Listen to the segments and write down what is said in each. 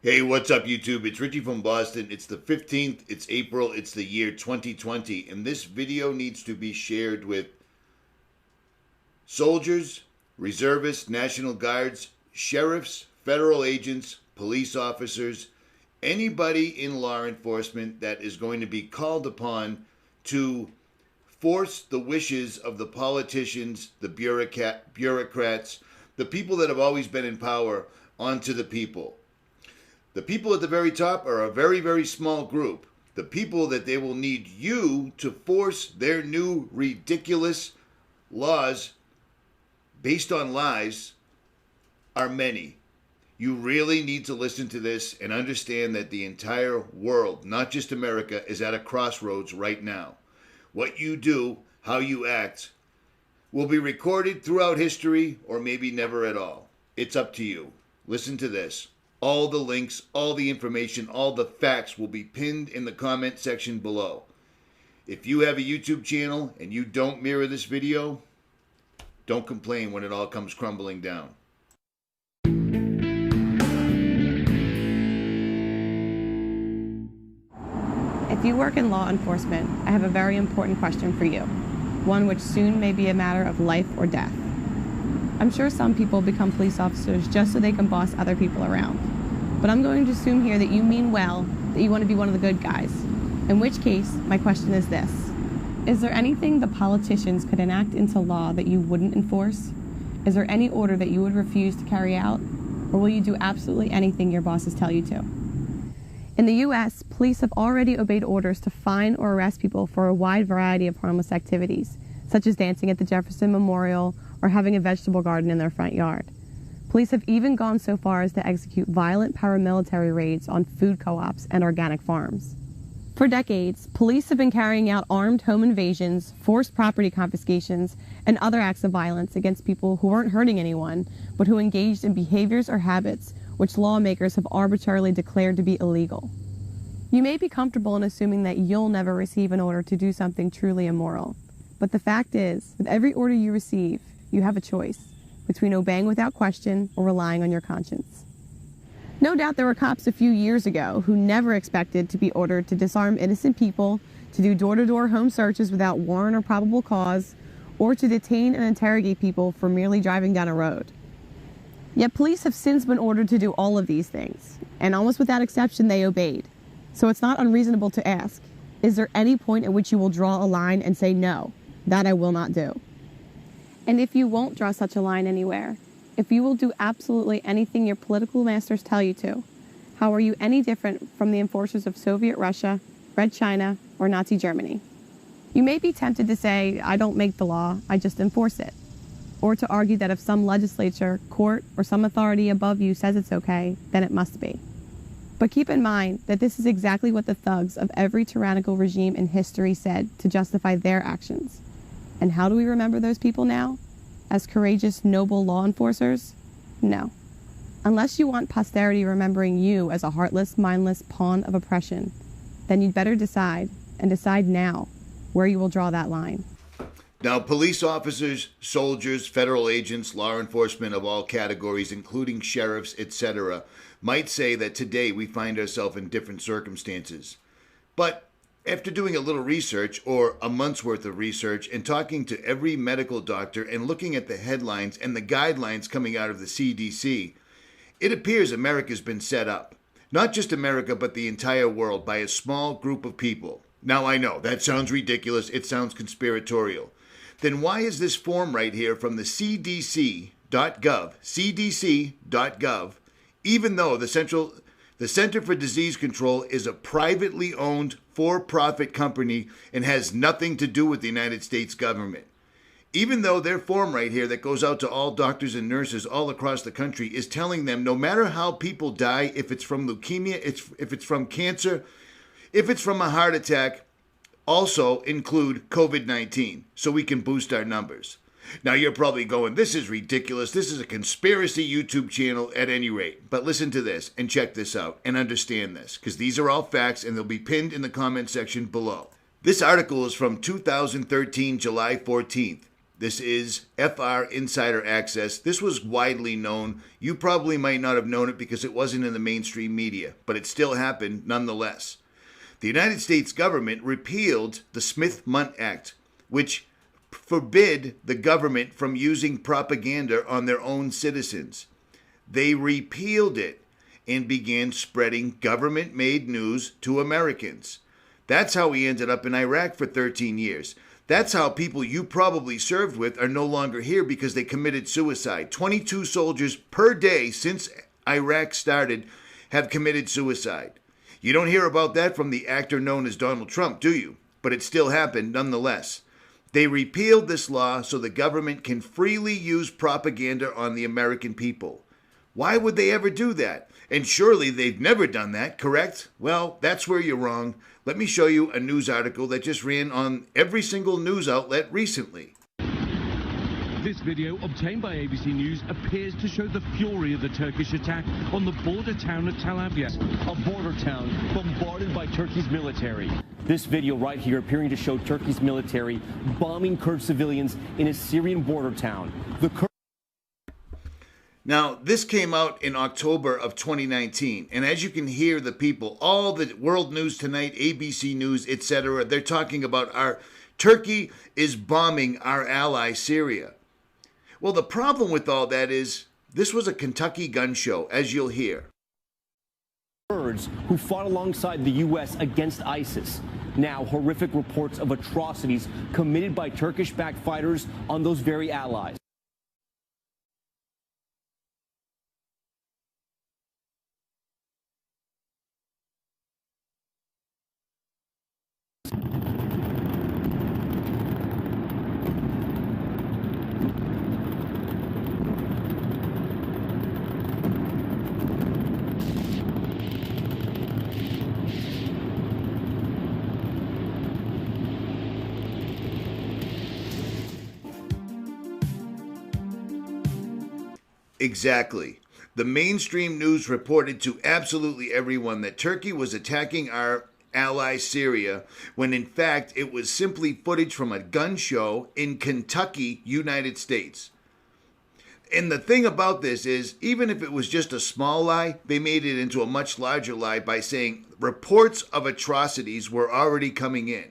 Hey, what's up, YouTube? It's Richie from Boston. It's the 15th, it's April, it's the year 2020, and this video needs to be shared with soldiers, reservists, National Guards, sheriffs, federal agents, police officers, anybody in law enforcement that is going to be called upon to force the wishes of the politicians, the bureaucrats, the people that have always been in power onto the people. The people at the very top are a very, very small group. The people that they will need you to force their new ridiculous laws based on lies are many. You really need to listen to this and understand that the entire world, not just America, is at a crossroads right now. What you do, how you act, will be recorded throughout history or maybe never at all. It's up to you. Listen to this. All the links, all the information, all the facts will be pinned in the comment section below. If you have a YouTube channel and you don't mirror this video, don't complain when it all comes crumbling down. If you work in law enforcement, I have a very important question for you, one which soon may be a matter of life or death. I'm sure some people become police officers just so they can boss other people around. But I'm going to assume here that you mean well, that you want to be one of the good guys. In which case, my question is this. Is there anything the politicians could enact into law that you wouldn't enforce? Is there any order that you would refuse to carry out? Or will you do absolutely anything your bosses tell you to? In the U.S., police have already obeyed orders to fine or arrest people for a wide variety of harmless activities, such as dancing at the Jefferson Memorial or having a vegetable garden in their front yard. Police have even gone so far as to execute violent paramilitary raids on food co-ops and organic farms. For decades, police have been carrying out armed home invasions, forced property confiscations, and other acts of violence against people who weren't hurting anyone, but who engaged in behaviors or habits which lawmakers have arbitrarily declared to be illegal. You may be comfortable in assuming that you'll never receive an order to do something truly immoral. But the fact is, with every order you receive, you have a choice between obeying without question or relying on your conscience. No doubt there were cops a few years ago who never expected to be ordered to disarm innocent people, to do door-to-door home searches without warrant or probable cause, or to detain and interrogate people for merely driving down a road. Yet police have since been ordered to do all of these things, and almost without exception they obeyed. So it's not unreasonable to ask, is there any point at which you will draw a line and say, no, that I will not do? And if you won't draw such a line anywhere, if you will do absolutely anything your political masters tell you to, how are you any different from the enforcers of Soviet Russia, Red China, or Nazi Germany? You may be tempted to say, I don't make the law, I just enforce it. Or to argue that if some legislature, court, or some authority above you says it's okay, then it must be. But keep in mind that this is exactly what the thugs of every tyrannical regime in history said to justify their actions. And how do we remember those people now? As courageous, noble law enforcers? No. Unless you want posterity remembering you as a heartless, mindless pawn of oppression, then you'd better decide, and decide now, where you will draw that line. Now, police officers, soldiers, federal agents, law enforcement of all categories, including sheriffs, etc., might say that today we find ourselves in different circumstances. But after doing a little research, or a month's worth of research, and talking to every medical doctor and looking at the headlines and the guidelines coming out of the CDC, it appears America's been set up. Not just America, but the entire world, by a small group of people. Now, I know, that sounds ridiculous. It sounds conspiratorial. Then why is this form right here from the cdc.gov, even though the Center for Disease Control is a privately owned for-profit company and has nothing to do with the United States government? Even though their form right here that goes out to all doctors and nurses all across the country is telling them no matter how people die, if it's from leukemia, if it's from cancer, if it's from a heart attack, also include COVID-19 so we can boost our numbers. Now you're probably going, this is ridiculous. This is a conspiracy YouTube channel at any rate. But listen to this and check this out and understand this, because these are all facts and they'll be pinned in the comment section below. This article is from 2013, July 14th. This is FR Insider Access. This was widely known. You probably might not have known it because it wasn't in the mainstream media, but it still happened nonetheless. The United States government repealed the Smith-Mundt Act, which forbid the government from using propaganda on their own citizens. They repealed it and began spreading government-made news to Americans. That's how we ended up in Iraq for 13 years. That's how people you probably served with are no longer here because they committed suicide. 22 soldiers per day since Iraq started have committed suicide. You don't hear about that from the actor known as Donald Trump, do you? But it still happened nonetheless. They repealed this law so the government can freely use propaganda on the American people. Why would they ever do that? And surely they've never done that, correct? Well, that's where you're wrong. Let me show you a news article that just ran on every single news outlet recently. This video, obtained by ABC News, appears to show the fury of the Turkish attack on the border town of Tel Abyad. A border town bombarded by Turkey's military. This video right here appearing to show Turkey's military bombing Kurd civilians in a Syrian border town. Now, this came out in October of 2019, and as you can hear the people, all the World News Tonight, ABC News, etc., they're talking about Turkey is bombing our ally Syria. Well, the problem with all that is this was a Kentucky gun show, as you'll hear. Kurds who fought alongside the U.S. against ISIS. Now, horrific reports of atrocities committed by Turkish-backed fighters on those very allies. Exactly. The mainstream news reported to absolutely everyone that Turkey was attacking our ally Syria, when in fact it was simply footage from a gun show in Kentucky, United States. And the thing about this is, even if it was just a small lie, they made it into a much larger lie by saying reports of atrocities were already coming in.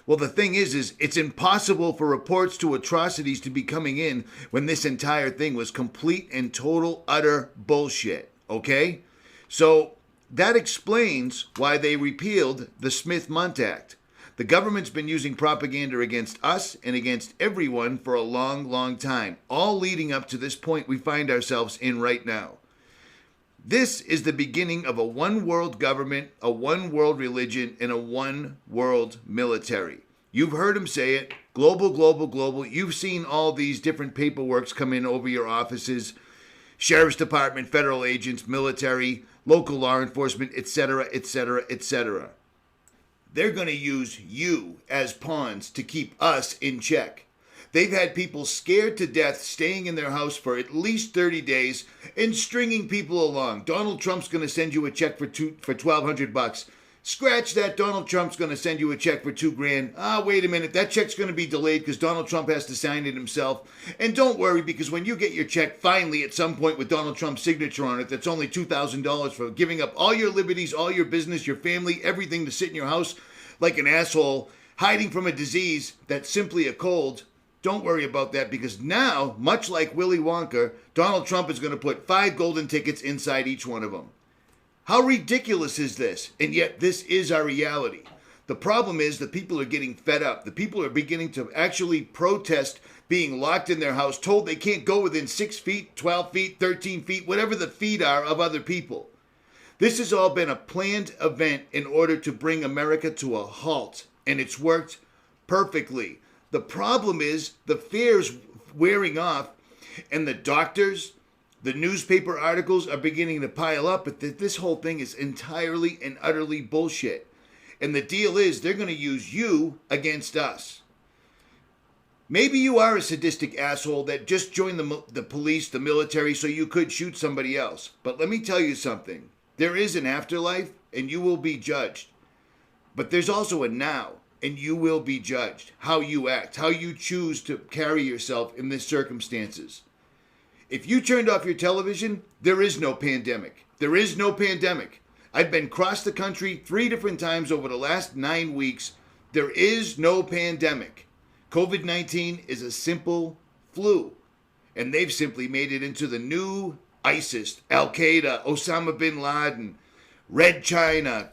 Well, the thing is it's impossible for reports to atrocities to be coming in when this entire thing was complete and total utter bullshit, okay? So that explains why they repealed the Smith-Mundt Act. The government's been using propaganda against us and against everyone for a long, long time, all leading up to this point we find ourselves in right now. This is the beginning of a one-world government, a one-world religion, and a one-world military. You've heard him say it, global, global, global. You've seen all these different paperworks come in over your offices, sheriff's department, federal agents, military, local law enforcement, etc., etc., etc. They're going to use you as pawns to keep us in check. They've had people scared to death staying in their house for at least 30 days and stringing people along. Donald Trump's going to send you a check for $1,200. Scratch that. Donald Trump's going to send you a check for $2,000. Wait a minute. That check's going to be delayed because Donald Trump has to sign it himself. And don't worry, because when you get your check finally at some point with Donald Trump's signature on it, that's only $2,000 for giving up all your liberties, all your business, your family, everything to sit in your house like an asshole, hiding from a disease that's simply a cold. Don't worry about that, because now, much like Willy Wonka, Donald Trump is going to put 5 golden tickets inside each one of them. How ridiculous is this? And yet this is our reality. The problem is the people are getting fed up. The people are beginning to actually protest being locked in their house, told they can't go within 6 feet, 12 feet, 13 feet, whatever the feet are of other people. This has all been a planned event in order to bring America to a halt, and it's worked perfectly. The problem is the fear's wearing off, and the doctors, the newspaper articles are beginning to pile up, but this whole thing is entirely and utterly bullshit. And the deal is they're going to use you against us. Maybe you are a sadistic asshole that just joined the police, the military, so you could shoot somebody else. But let me tell you something. There is an afterlife, and you will be judged. But there's also a now. and you will be judged. How you act, how you choose to carry yourself in these circumstances. If you turned off your television, there is no pandemic. There is no pandemic. I've been across the country 3 different times over the last 9 weeks. There is no pandemic. COVID-19 is a simple flu. And they've simply made it into the new ISIS, Al-Qaeda, Osama bin Laden, Red China,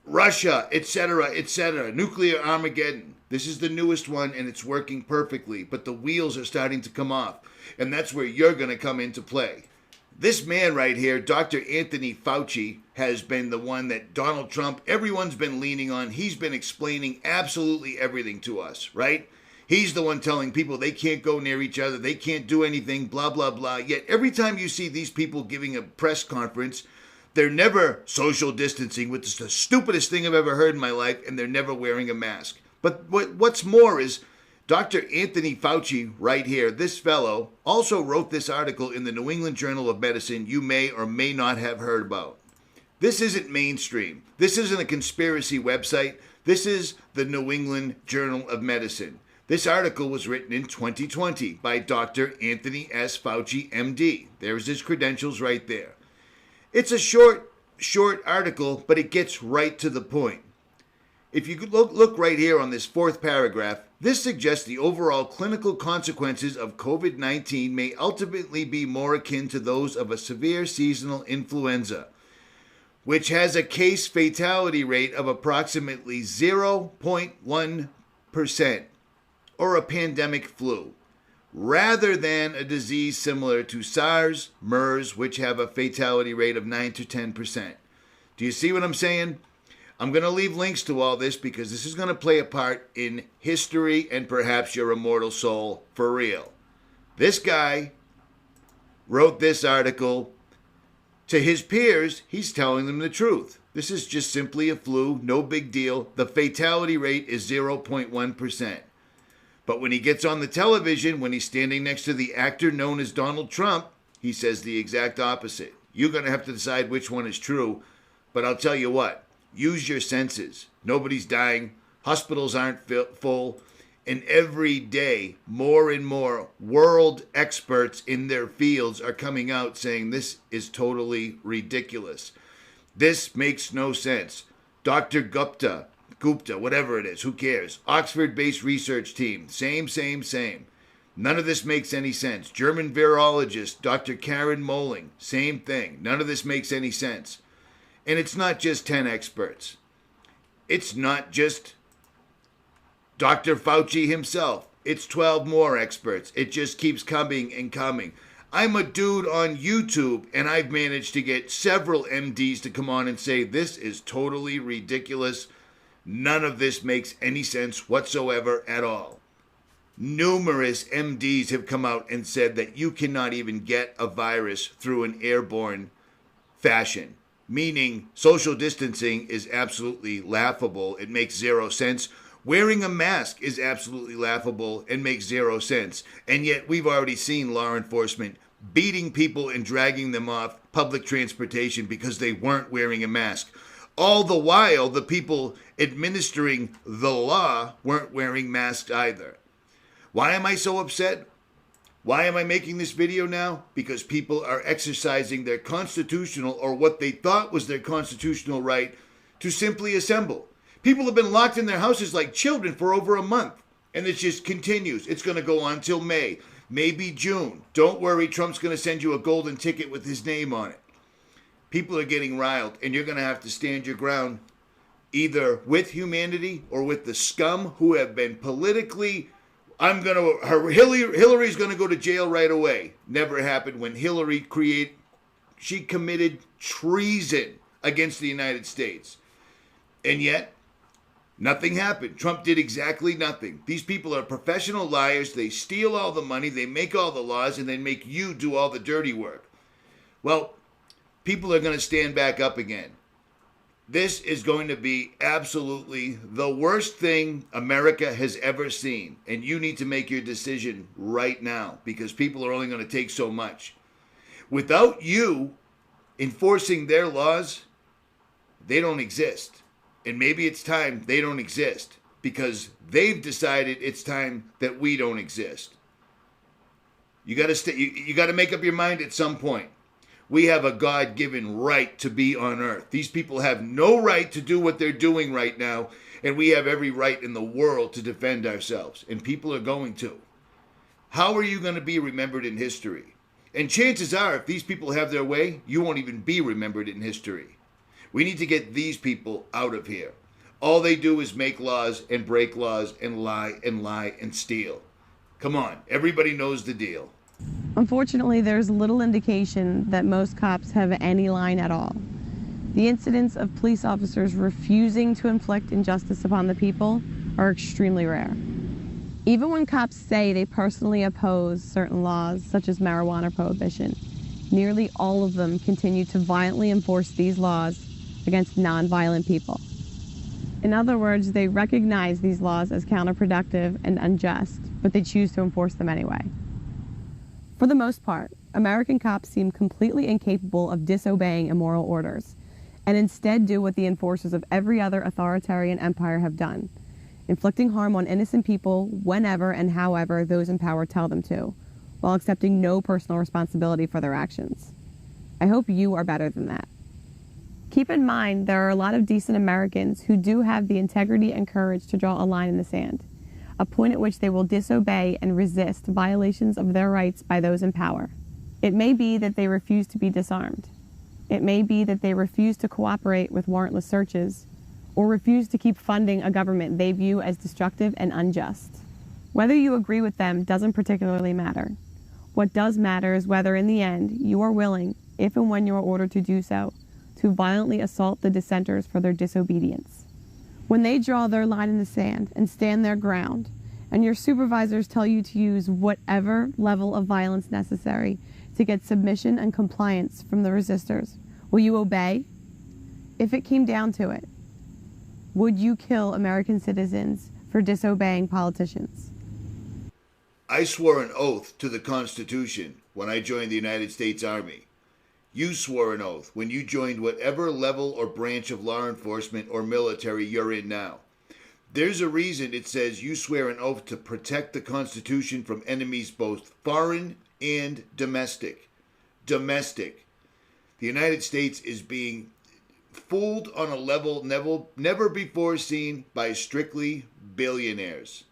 Russia, etc., nuclear Armageddon. This is the newest one, and it's working perfectly. But the wheels are starting to come off. And that's where you're going to come into play. This man right here, Dr. Anthony Fauci, has been the one that Donald Trump, everyone's been leaning on. He's been explaining absolutely everything to us, right? He's the one telling people they can't go near each other, they can't do anything, blah, blah, blah. Yet every time you see these people giving a press conference, they're never social distancing, which is the stupidest thing I've ever heard in my life, and they're never wearing a mask. But what's more is Dr. Anthony Fauci right here, this fellow, also wrote this article in the New England Journal of Medicine you may or may not have heard about. This isn't mainstream. This isn't a conspiracy website. This is the New England Journal of Medicine. This article was written in 2020 by Dr. Anthony S. Fauci, MD. There's his credentials right there. It's a short article, but it gets right to the point. If you could look right here on this 4th paragraph, this suggests the overall clinical consequences of COVID-19 may ultimately be more akin to those of a severe seasonal influenza, which has a case fatality rate of approximately 0.1%. or a pandemic flu, rather than a disease similar to SARS, MERS, which have a fatality rate of 9 to 10%. Do you see what I'm saying? I'm going to leave links to all this because this is going to play a part in history and perhaps your immortal soul for real. This guy wrote this article. To his peers, he's telling them the truth. This is just simply a flu, no big deal. The fatality rate is 0.1%. But when he gets on the television, when he's standing next to the actor known as Donald Trump, he says the exact opposite. You're going to have to decide which one is true. But I'll tell you what, use your senses. Nobody's dying. Hospitals aren't full. And every day, more and more world experts in their fields are coming out saying this is totally ridiculous. This makes no sense. Dr. Gupta, whatever it is, who cares? Oxford-based research team, same. None of this makes any sense. German virologist, Dr. Karen Moling, same thing. None of this makes any sense. And it's not just 10 experts. It's not just Dr. Fauci himself. It's 12 more experts. It just keeps coming and coming. I'm a dude on YouTube, and I've managed to get several MDs to come on and say, this is totally ridiculous. None of this makes any sense whatsoever at all. Numerous MDs have come out and said that you cannot even get a virus through an airborne fashion, meaning social distancing is absolutely laughable. It makes zero sense. Wearing a mask is absolutely laughable and makes zero sense. And yet we've already seen law enforcement beating people and dragging them off public transportation because they weren't wearing a mask. All the while, the people administering the law weren't wearing masks either. Why am I so upset? Why am I making this video now? Because people are exercising their constitutional, or what they thought was their constitutional right, to simply assemble. People have been locked in their houses like children for over a month, and it just continues. It's going to go on till May, maybe June. Don't worry, Trump's going to send you a golden ticket with his name on it. People are getting riled, and you're going to have to stand your ground either with humanity or with the scum who have been politically, Hillary's going to go to jail right away. Never happened when Hillary she committed treason against the United States. And yet, nothing happened. Trump did exactly nothing. These people are professional liars. They steal all the money. They make all the laws, and then make you do all the dirty work. Well, people are going to stand back up again. This is going to be absolutely the worst thing America has ever seen. And you need to make your decision right now because people are only going to take so much. Without you enforcing their laws, they don't exist. And maybe it's time they don't exist. because they've decided it's time that we don't exist. You got to you got to make up your mind at some point. We have a God-given right to be on earth. These people have no right to do what they're doing right now, and we have every right in the world to defend ourselves, and people are going to. How are you going to be remembered in history? And chances are, if these people have their way, you won't even be remembered in history. We need to get these people out of here. All they do is make laws and break laws and lie and steal. Come on, everybody knows the deal. Unfortunately, there's little indication that most cops have any line at all. The incidents of police officers refusing to inflict injustice upon the people are extremely rare. Even when cops say they personally oppose certain laws, such as marijuana prohibition, nearly all of them continue to violently enforce these laws against non-violent people. In other words, they recognize these laws as counterproductive and unjust, but they choose to enforce them anyway. For the most part, American cops seem completely incapable of disobeying immoral orders, and instead do what the enforcers of every other authoritarian empire have done, inflicting harm on innocent people whenever and however those in power tell them to, while accepting no personal responsibility for their actions. I hope you are better than that. Keep in mind, there are a lot of decent Americans who do have the integrity and courage to draw a line in the sand, a point at which they will disobey and resist violations of their rights by those in power. It may be that they refuse to be disarmed. It may be that they refuse to cooperate with warrantless searches, or refuse to keep funding a government they view as destructive and unjust. Whether you agree with them doesn't particularly matter. What does matter is whether in the end you are willing, if and when you are ordered to do so, to violently assault the dissenters for their disobedience. When they draw their line in the sand and stand their ground, and your supervisors tell you to use whatever level of violence necessary to get submission and compliance from the resistors, will you obey? If it came down to it, would you kill American citizens for disobeying politicians? I swore an oath to the Constitution when I joined the United States Army. You swore an oath when you joined whatever level or branch of law enforcement or military you're in now. There's a reason it says you swear an oath to protect the Constitution from enemies both foreign and domestic. Domestic. The United States is being fooled on a level never before seen by strictly billionaires.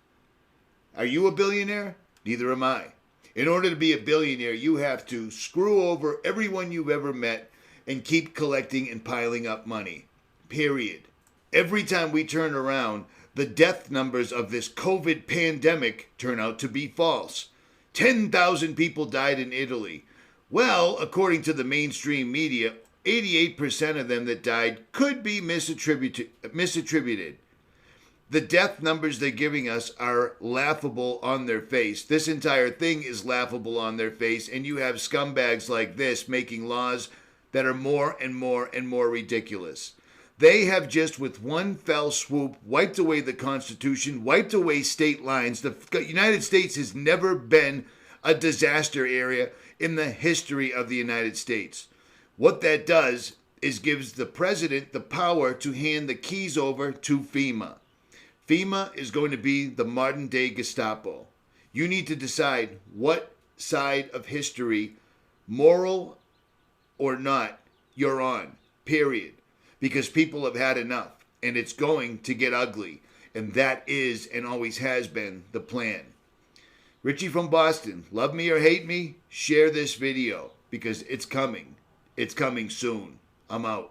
Are you a billionaire? Neither am I. In order to be a billionaire, you have to screw over everyone you've ever met and keep collecting and piling up money. Period. Every time we turn around, the death numbers of this COVID pandemic turn out to be false. 10,000 people died in Italy. Well, according to the mainstream media, 88% of them that died could be misattributed. The death numbers they're giving us are laughable on their face. This entire thing is laughable on their face, and you have scumbags like this making laws that are more and more and more ridiculous. They have just with one fell swoop wiped away the Constitution, wiped away state lines. The United States has never been a disaster area in the history of the United States. What that does is gives the president the power to hand the keys over to FEMA. FEMA is going to be the modern day Gestapo. You need to decide what side of history, moral or not, you're on, period. Because people have had enough, and it's going to get ugly. And that is and always has been the plan. Richie from Boston, love me or hate me, share this video because it's coming. It's coming soon. I'm out.